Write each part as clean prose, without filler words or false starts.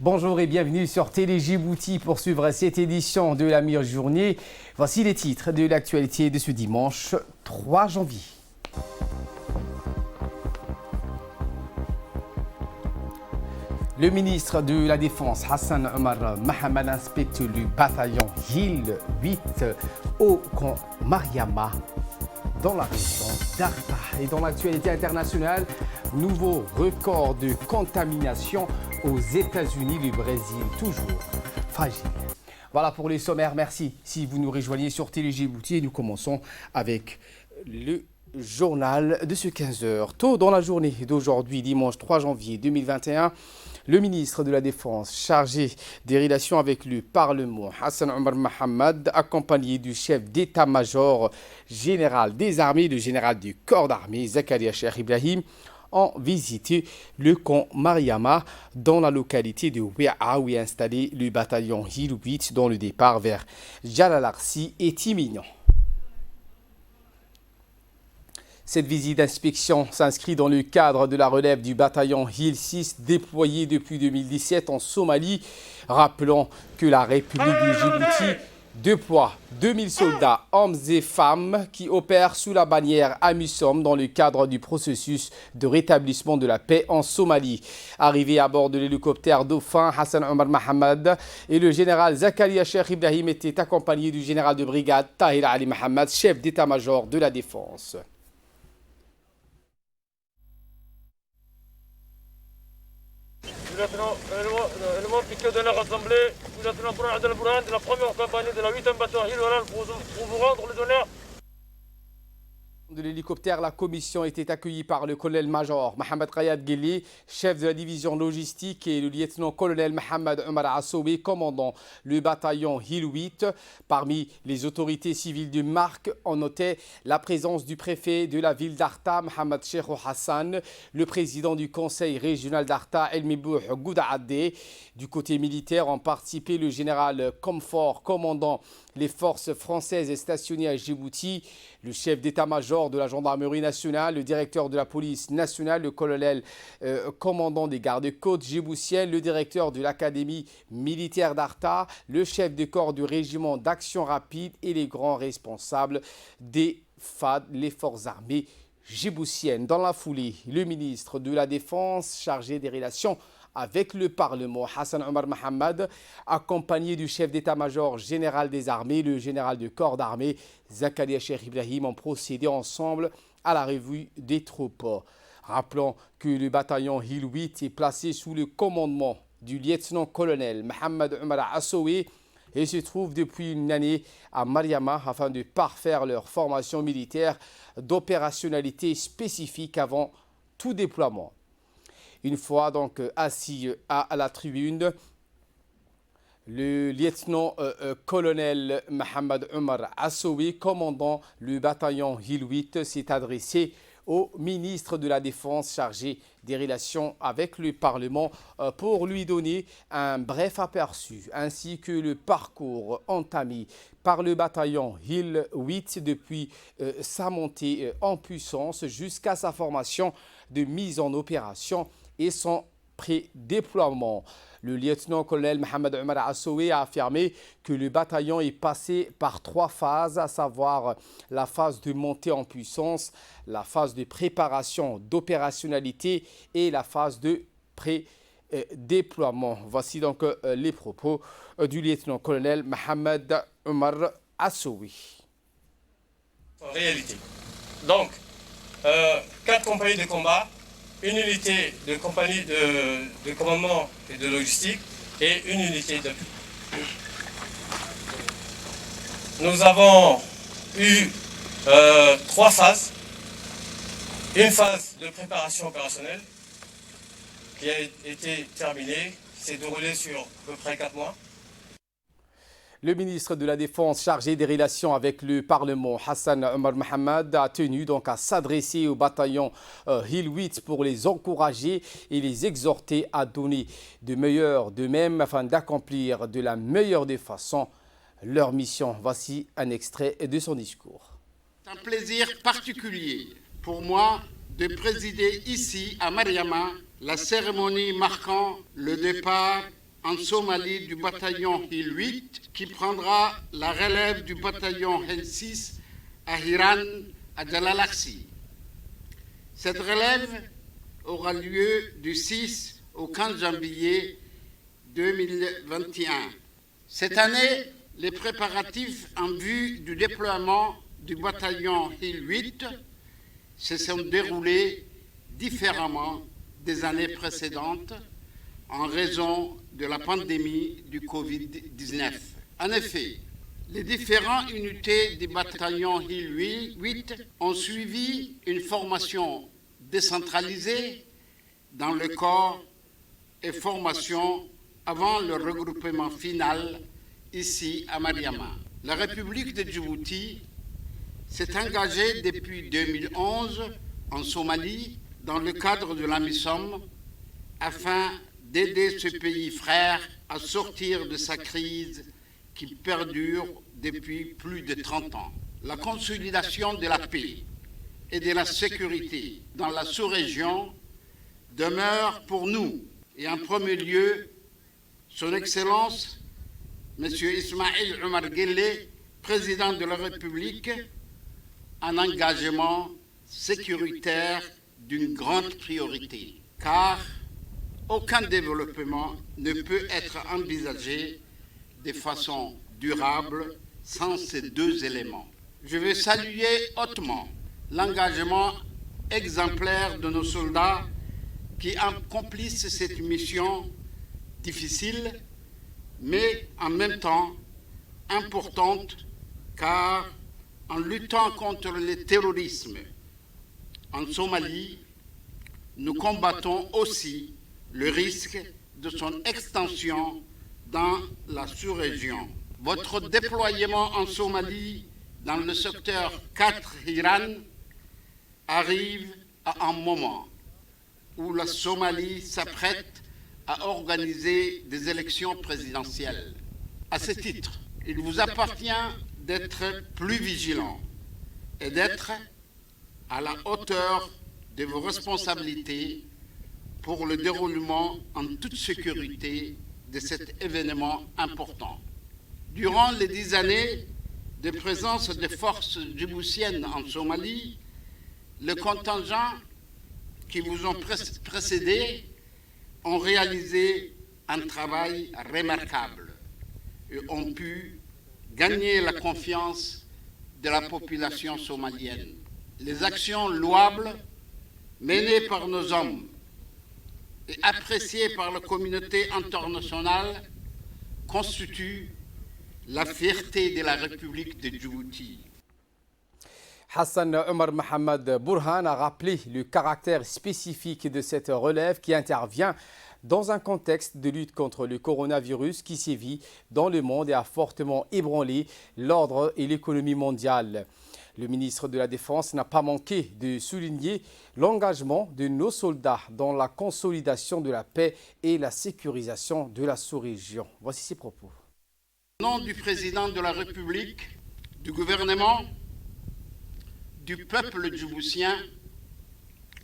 Bonjour et bienvenue sur Télé Djibouti pour suivre cette édition de la meilleure journée. Voici les titres de l'actualité de ce dimanche 3 janvier. Le ministre de la Défense, Hassan Omar Mohamed, inspecte le bataillon Hill 8 au camp Mariama dans la région d'Arta. Et dans l'actualité internationale, nouveau record de contamination aux États-Unis, le Brésil toujours fragile. Voilà pour les sommaires, merci. Si vous nous rejoignez sur Télé Djibouti, nous commençons avec le journal de ce 15h. Tôt dans la journée d'aujourd'hui, dimanche 3 janvier 2021, le ministre de la Défense chargé des relations avec le Parlement, Hassan Omar Mohamed, accompagné du chef d'état-major général des armées, le général du corps d'armée, Zakaria Cheikh Ibrahim, ont visité le camp Mariama dans la localité de Wea où est installé le bataillon Hill 8 dont le départ vers Jalalarsi est imminent. Cette visite d'inspection s'inscrit dans le cadre de la relève du bataillon Hill 6 déployé depuis 2017 en Somalie. Rappelons que la République du Djibouti déploie 2000 soldats, hommes et femmes, qui opèrent sous la bannière AMISOM dans le cadre du processus de rétablissement de la paix en Somalie. Arrivé à bord de l'hélicoptère Dauphin, Hassan Omar Mohamed et le général Zakaria Cheikh Ibrahim étaient accompagnés du général de brigade Tahir Ali Mohamed, chef d'état-major de la défense. Élément piqué de la rassemblée, lieutenant Bourhan Adel Bourhan de la première compagnie de la 8e bataillon Hill pour vous rendre les honneurs. De l'hélicoptère, la commission était accueillie par le colonel-major Mohamed Rayad Ghili, chef de la division logistique, et le lieutenant-colonel Mohamed Omar Assoué, commandant le bataillon Hill 8. Parmi les autorités civiles de marque, on notait la présence du préfet de la ville d'Arta, Mohamed Cheikh Hassan, le président du conseil régional d'Arta, Elmibouh Goudaadé. Du côté militaire, ont participé le général Comfort, commandant les forces françaises stationnées à Djibouti, le chef d'état-major de la gendarmerie nationale, le directeur de la police nationale, le colonel commandant des gardes-côtes djiboutiennes, le directeur de l'académie militaire d'Arta, le chef de corps du régiment d'action rapide et les grands responsables des FAD, les forces armées djiboutiennes. Dans la foulée, le ministre de la Défense chargé des relations avec le Parlement, Hassan Omar Mohamed, accompagné du chef d'état-major général des armées, le général du corps d'armée, Zakaria Cheikh Ibrahim, ont procédé ensemble à la revue des troupes. Rappelons que le bataillon Hill 8 est placé sous le commandement du lieutenant-colonel Mohamed Omar Assoué et se trouve depuis une année à Mariama afin de parfaire leur formation militaire d'opérationnalité spécifique avant tout déploiement. Une fois donc assis à la tribune, le lieutenant-colonel Mohamed Omar Assoué, commandant le bataillon Hill 8, s'est adressé au ministre de la Défense chargé des relations avec le Parlement pour lui donner un bref aperçu ainsi que le parcours entamé par le bataillon Hill 8 depuis sa montée en puissance jusqu'à sa formation de mise en opération et son pré-déploiement. Le lieutenant-colonel Mohamed Omar Assoué a affirmé que le bataillon est passé par 3 phases, à savoir la phase de montée en puissance, la phase de préparation d'opérationnalité et la phase de pré-déploiement. Voici donc les propos du lieutenant-colonel Mohamed Omar Assoué. En réalité. Donc, 4 compagnies de combat, une unité de compagnie de commandement et de logistique et une unité de... Nous avons eu 3 phases. Une phase de préparation opérationnelle qui a été terminée, qui s'est déroulée sur à peu près 4 mois. Le ministre de la Défense chargé des relations avec le Parlement, Hassan Omar Mohamed, a tenu donc à s'adresser au bataillon Hill 8 pour les encourager et les exhorter à donner de meilleur d'eux-mêmes afin d'accomplir de la meilleure des façons leur mission. Voici un extrait de son discours. C'est un plaisir particulier pour moi de présider ici à Mariama la cérémonie marquant le départ en Somalie du bataillon Hill 8 qui prendra la relève du bataillon Hill 6 à Hiran, à Jalalaxi. Cette relève aura lieu du 6 au 15 janvier 2021. Cette année, les préparatifs en vue du déploiement du bataillon Hill 8 se sont déroulés différemment des années précédentes en raison de la pandémie du Covid-19. En effet, les différentes unités du bataillon Hill 8 ont suivi une formation décentralisée dans le corps et formation avant le regroupement final ici à Mariama. La République de Djibouti s'est engagée depuis 2011 en Somalie dans le cadre de la MISOM afin d'aider ce pays frère à sortir de sa crise qui perdure depuis plus de 30 ans. La consolidation de la paix et de la sécurité dans la sous-région demeure pour nous, et en premier lieu, Son Excellence, M. Ismaïl Omar Guelleh, président de la République, un engagement sécuritaire d'une grande priorité, car aucun développement ne peut être envisagé de façon durable sans ces deux éléments. Je veux saluer hautement l'engagement exemplaire de nos soldats qui accomplissent cette mission difficile, mais en même temps importante, car en luttant contre le terrorisme en Somalie, nous combattons aussi le risque de son extension dans la sous-région. Votre déploiement en Somalie dans le secteur 4 Hiran arrive à un moment où la Somalie s'apprête à organiser des élections présidentielles. À ce titre, il vous appartient d'être plus vigilant et d'être à la hauteur de vos responsabilités pour le déroulement en toute sécurité de cet événement important. Durant les 10 années de présence des forces djiboutiennes en Somalie, le contingent qui vous ont précédé ont réalisé un travail remarquable et ont pu gagner la confiance de la population somalienne. Les actions louables menées par nos hommes et appréciées par la communauté internationale constituent la fierté de la République de Djibouti. Hassan Omar Mohamed Burhan a rappelé le caractère spécifique de cette relève qui intervient dans un contexte de lutte contre le coronavirus qui sévit dans le monde et a fortement ébranlé l'ordre et l'économie mondiale. Le ministre de la Défense n'a pas manqué de souligner l'engagement de nos soldats dans la consolidation de la paix et la sécurisation de la sous-région. Voici ses propos. Au nom du président de la République, du gouvernement, du peuple djiboutien,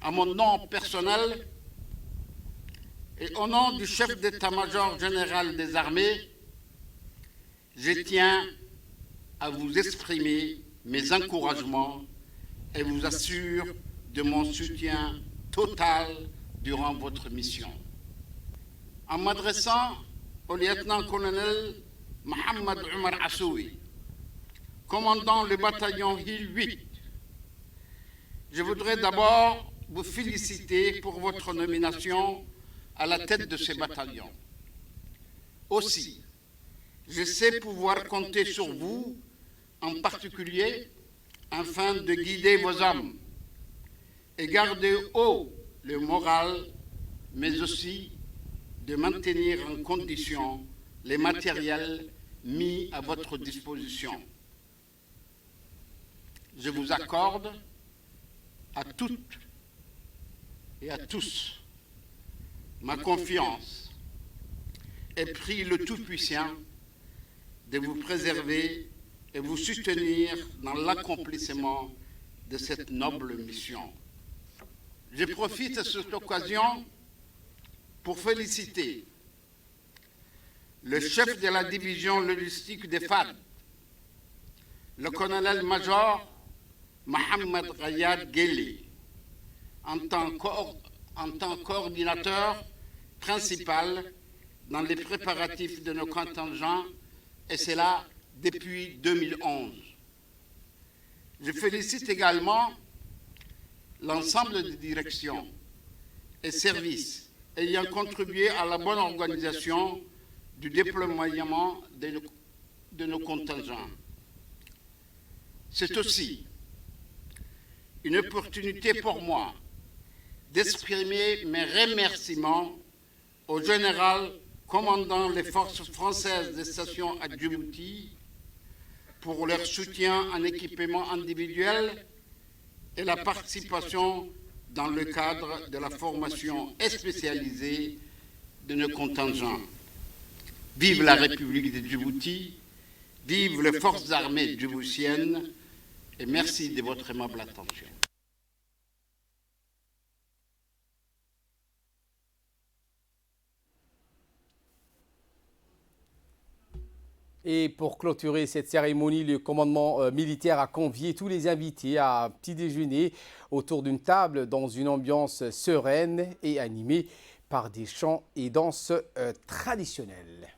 à mon nom personnel et au nom du chef d'état-major général des armées, je tiens à vous exprimer mes encouragements et vous assure de mon soutien total durant votre mission. En m'adressant au lieutenant-colonel Mohamed Omar Assoui, commandant le bataillon Hill 8, je voudrais d'abord vous féliciter pour votre nomination à la tête de ce bataillon. Aussi, je sais pouvoir compter sur vous, en particulier, afin de guider vos hommes et garder haut le moral, mais aussi de maintenir en condition les matériels mis à votre disposition. Je vous accorde à toutes et à tous ma confiance et prie le Tout-Puissant de vous préserver et vous soutenir dans l'accomplissement de cette noble mission. Je profite de cette occasion pour féliciter le chef de la division logistique des FAD, le colonel-major Mohamed Rayad Gheli, en tant que coordinateur principal dans les préparatifs de nos contingents, et cela depuis 2011. Je félicite également l'ensemble des directions et services ayant contribué à la bonne organisation du déploiement de nos contingents. C'est aussi une opportunité pour moi d'exprimer mes remerciements au général commandant les forces françaises des stations à Djibouti pour leur soutien en équipement individuel et la participation dans le cadre de la formation spécialisée de nos contingents. Vive la République de Djibouti, vive les forces armées djiboutiennes et merci de votre aimable attention. Et pour clôturer cette cérémonie, le commandement militaire a convié tous les invités à un petit déjeuner autour d'une table dans une ambiance sereine et animée par des chants et danses traditionnelles.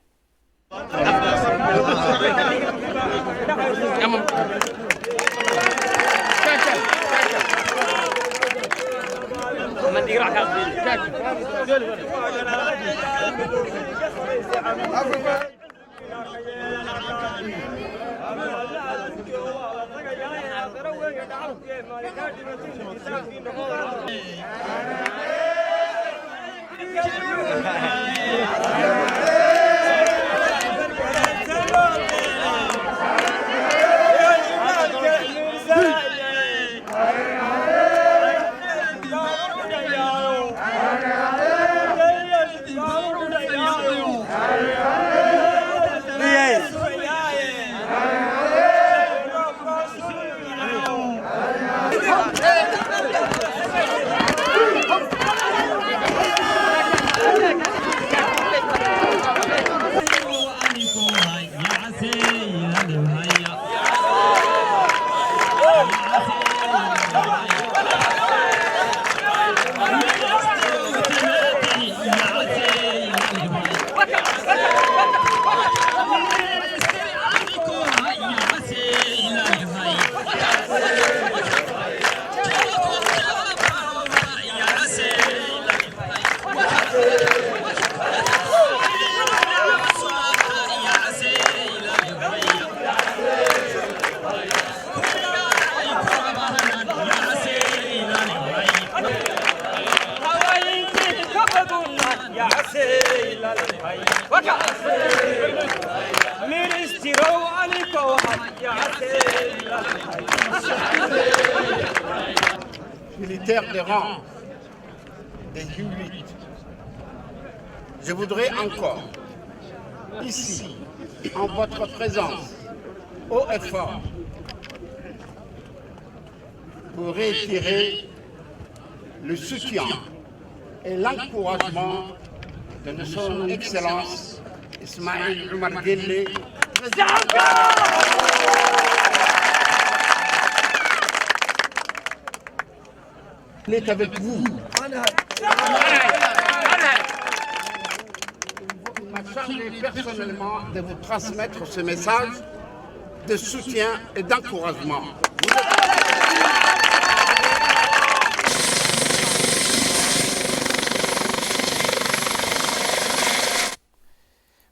Militaires des rangs des U8, je voudrais encore, ici, en votre présence, haut et fort, vous réitérer le soutien et l'encouragement de son Excellence Ismaïl Omar Guelleh, président. Il est avec vous. Il m'a chargé personnellement de vous transmettre ce message de soutien et d'encouragement.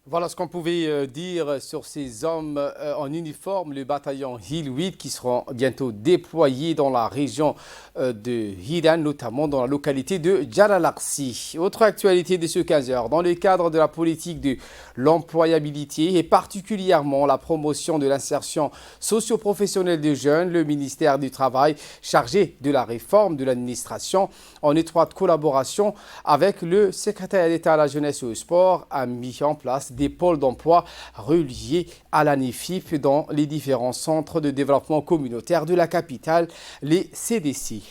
Voilà ce qu'on pouvait dire sur ces hommes en uniforme, le bataillon Hill 8 qui seront bientôt déployés dans la région de Hiran, notamment dans la localité de Djalalaxi. Autre actualité de ce 15h, dans le cadre de la politique de l'employabilité et particulièrement la promotion de l'insertion socio-professionnelle des jeunes, le ministère du Travail, chargé de la réforme de l'administration, en étroite collaboration avec le secrétaire d'État à la jeunesse et au sport, a mis en place des pôles d'emploi reliés à la NEFIP dans les différents centres de développement communautaire de la capitale, les CDC.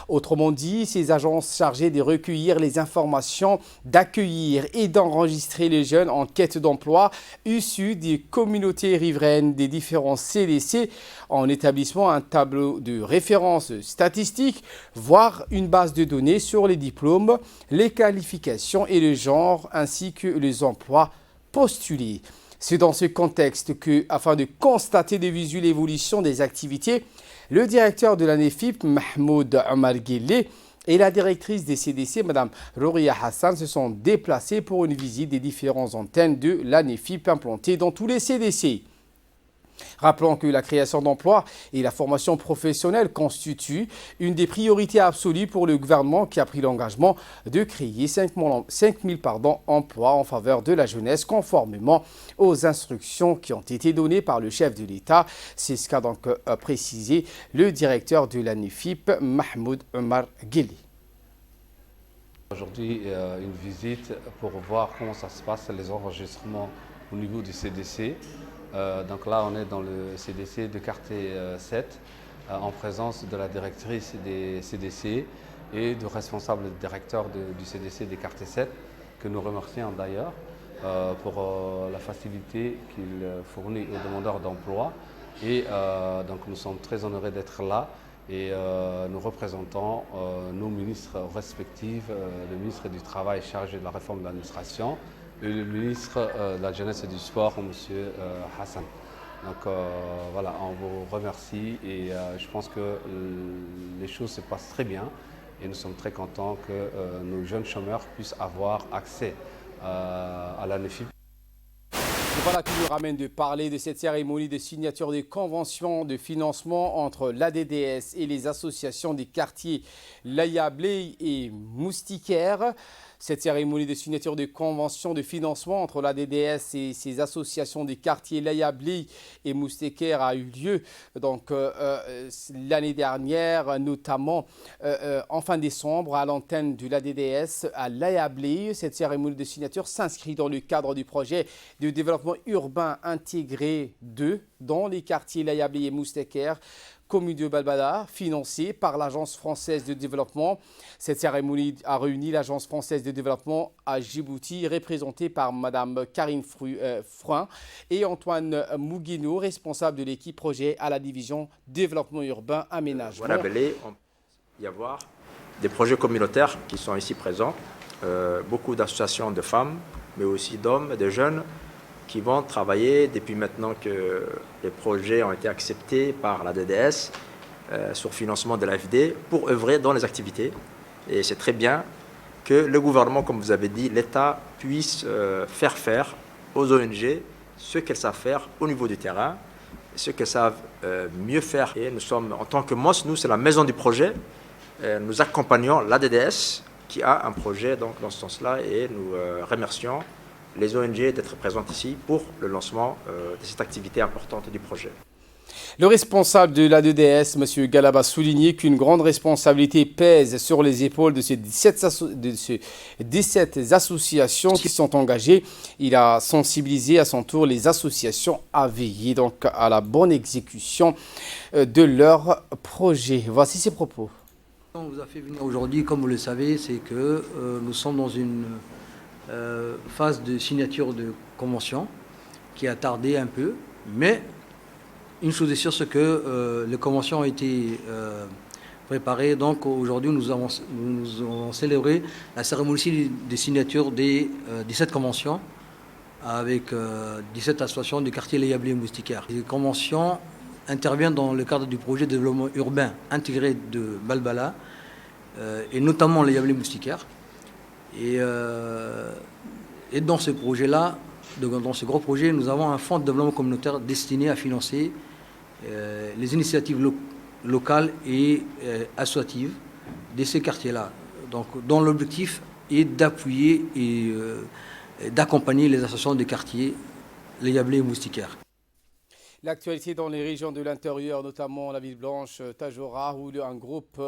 Autrement dit, ces agences chargées de recueillir les informations, d'accueillir et d'enregistrer les jeunes en quête d'emploi issus des communautés riveraines des différents CDC en établissant un tableau de référence statistique, voire une base de données sur les diplômes, les qualifications et le genre, ainsi que les emplois postulés. C'est dans ce contexte que, afin de constater de visu l'évolution des activités, le directeur de l'ANEFIP, Mahmoud Omar Guelleh, et la directrice des CDC, Mme Rouria Hassan, se sont déplacés pour une visite des différentes antennes de l'ANEFIP implantées dans tous les CDC. Rappelons que la création d'emplois et la formation professionnelle constituent une des priorités absolues pour le gouvernement qui a pris l'engagement de créer 5 000 emplois en faveur de la jeunesse conformément aux instructions qui ont été données par le chef de l'État. C'est ce qu'a donc précisé le directeur de l'ANEFIP, Mahmoud Omar Guelleh. Aujourd'hui, une visite pour voir comment ça se passe, les enregistrements au niveau du CDC. Donc là, on est dans le CDC de quartier 7, en présence de la directrice des CDC et du responsable directeur du CDC des quartiers 7, que nous remercions d'ailleurs pour la facilité qu'il fournit aux demandeurs d'emploi. Et donc nous sommes très honorés d'être là et nous représentons nos ministres respectifs, le ministre du Travail chargé de la réforme de l'administration, et le ministre de la Jeunesse et du Sport, M. Hassan. Donc voilà, on vous remercie et je pense que les choses se passent très bien et nous sommes très contents que nos jeunes chômeurs puissent avoir accès à l'ANEFIP. Voilà qui nous ramène de parler de cette cérémonie de signature des conventions de financement entre l'ADDS et les associations des quartiers Layablé et Moustiquaire. Cette cérémonie de signature de conventions de financement entre l'ADDS et ses associations des quartiers Layablé et Moustiquaire a eu lieu donc l'année dernière, notamment en fin décembre à l'antenne de l'ADDS à Layablé. Cette cérémonie de signature s'inscrit dans le cadre du projet de développement urbain intégré 2 dans les quartiers Layablé et Moustiquaire, commune de Balbala, financée par l'Agence française de développement. Cette cérémonie a réuni l'Agence française de développement à Djibouti, représentée par Mme Karine Fruin et Antoine Mouguino, responsable de l'équipe projet à la division développement urbain aménagement. Voilà, il y avoir des projets communautaires qui sont ici présents, beaucoup d'associations de femmes, mais aussi d'hommes, de jeunes, qui vont travailler depuis maintenant que les projets ont été acceptés par la DDS sur financement de l'AFD pour œuvrer dans les activités. Et c'est très bien que le gouvernement, comme vous avez dit, l'État puisse faire aux ONG ce qu'elles savent faire au niveau du terrain, ce qu'elles savent mieux faire. Et nous sommes, en tant que MOS, nous, c'est la maison du projet. Nous accompagnons la DDS qui a un projet donc, dans ce sens-là et nous remercions les ONG d'être présentes ici pour le lancement de cette activité importante du projet. Le responsable de l'ADDS, M. Galaba, a souligné qu'une grande responsabilité pèse sur les épaules de ces 17 associations qui sont engagées. Il a sensibilisé à son tour les associations à veiller donc à la bonne exécution de leurs projets. Voici ses propos. On vous a fait venir aujourd'hui, comme vous le savez, c'est que nous sommes dans une phase de signature de convention qui a tardé un peu, mais une chose est sûre, c'est que les conventions ont été préparées. Donc aujourd'hui, nous avons célébré la cérémonie de signature des 17 conventions avec 17 associations du quartier Layablé et Moustiquaire. Les conventions interviennent dans le cadre du projet de développement urbain intégré de Balbala et notamment Layablé et Moustiquaire. Et dans ce projet-là, dans ce gros projet, nous avons un fonds de développement communautaire destiné à financer les initiatives locales et associatives de ces quartiers-là. Donc, dont l'objectif est d'appuyer et d'accompagner les associations des quartiers Layablé et Moustiquaire. L'actualité dans les régions de l'intérieur, notamment la ville blanche, Tadjoura, où un groupe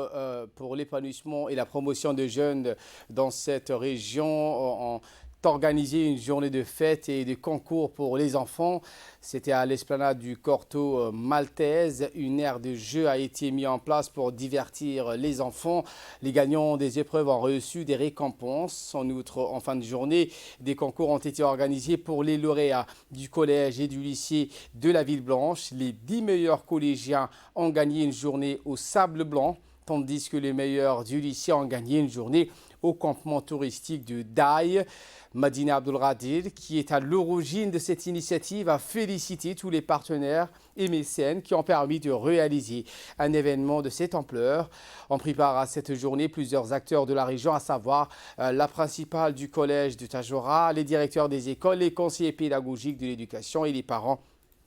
pour l'épanouissement et la promotion des jeunes dans cette région organisé une journée de fête et de concours pour les enfants. C'était à l'esplanade du Corto Maltaise. Une aire de jeu a été mise en place pour divertir les enfants. Les gagnants des épreuves ont reçu des récompenses. En outre, en fin de journée, des concours ont été organisés pour les lauréats du collège et du lycée de la Ville Blanche. Les 10 meilleurs collégiens ont gagné une journée au Sable Blanc, tandis que les meilleurs du lycée ont gagné une journée au campement touristique de Daï. Madina Abdulradir, qui est à l'origine de cette initiative, a félicité tous les partenaires et mécènes qui ont permis de réaliser un événement de cette ampleur. On prépare à cette journée plusieurs acteurs de la région, à savoir la principale du collège de Tadjoura, les directeurs des écoles, les conseillers pédagogiques de l'éducation et les parents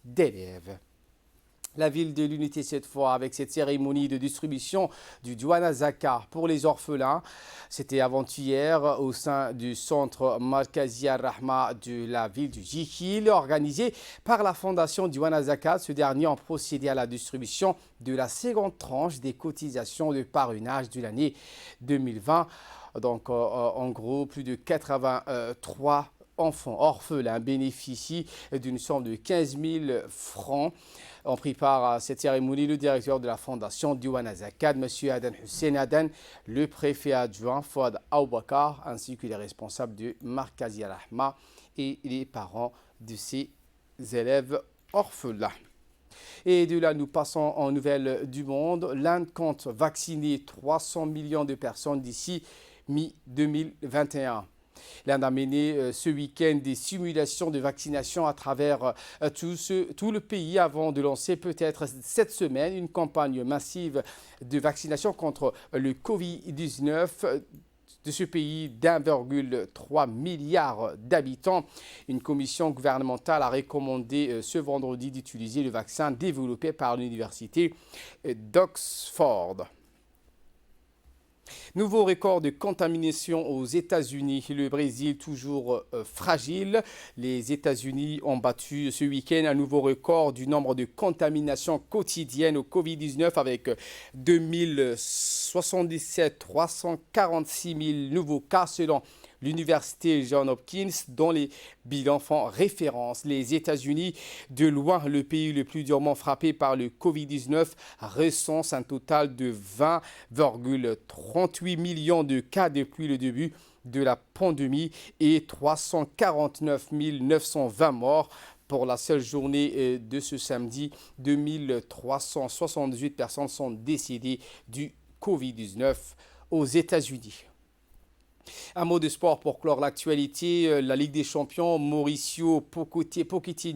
d'élèves. La ville de l'Unité cette fois avec cette cérémonie de distribution du Douana Zaka pour les orphelins. C'était avant-hier au sein du centre Markazia Rahma de la ville du Jikil, organisé par la fondation Douana Zaka. Ce dernier a procédé à la distribution de la seconde tranche des cotisations de parrainage de l'année 2020. Donc en gros, plus de 83 enfants orphelins bénéficient d'une somme de 15 000 francs. On prépare à cette cérémonie le directeur de la fondation Douana Zakat, M. Adan Hussein Adan, le préfet adjoint Fouad Aoubakar, ainsi que les responsables de Markazia Rahma et les parents de ces élèves orphelins. Et de là, nous passons en nouvelles du monde. L'Inde compte vacciner 300 millions de personnes d'ici mi-2021. L'Inde a mené ce week-end des simulations de vaccination à travers tout le pays avant de lancer peut-être cette semaine une campagne massive de vaccination contre le Covid-19 de ce pays d'1,3 milliard d'habitants. Une commission gouvernementale a recommandé ce vendredi d'utiliser le vaccin développé par l'université d'Oxford. Nouveau record de contamination aux États-Unis. Le Brésil toujours fragile. Les États-Unis ont battu ce week-end un nouveau record du nombre de contaminations quotidiennes au Covid-19 avec 346 000 nouveaux cas selon l'université Johns Hopkins, dont les bilans font référence. Les États-Unis, de loin le pays le plus durement frappé par le Covid-19, recense un total de 20,38 millions de cas depuis le début de la pandémie et 349 920 morts. Pour la seule journée de ce samedi, 2378 personnes sont décédées du Covid-19 aux États-Unis. Un mot de sport pour clore l'actualité. La Ligue des Champions, Mauricio Pochettino,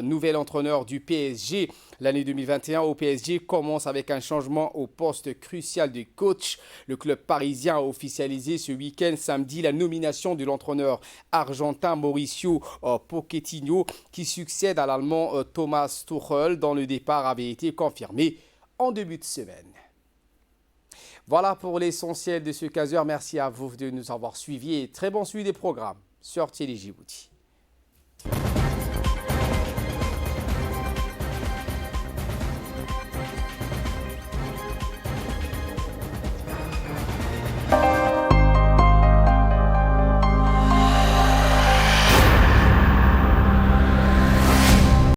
nouvel entraîneur du PSG. L'année 2021 au PSG commence avec un changement au poste crucial de coach. Le club parisien a officialisé ce week-end samedi la nomination de l'entraîneur argentin Mauricio Pochettino qui succède à l'Allemand Thomas Tuchel dont le départ avait été confirmé en début de semaine. Voilà pour l'essentiel de ce 15h. Merci à vous de nous avoir suivis et très bon suivi des programmes sur Télé Djibouti.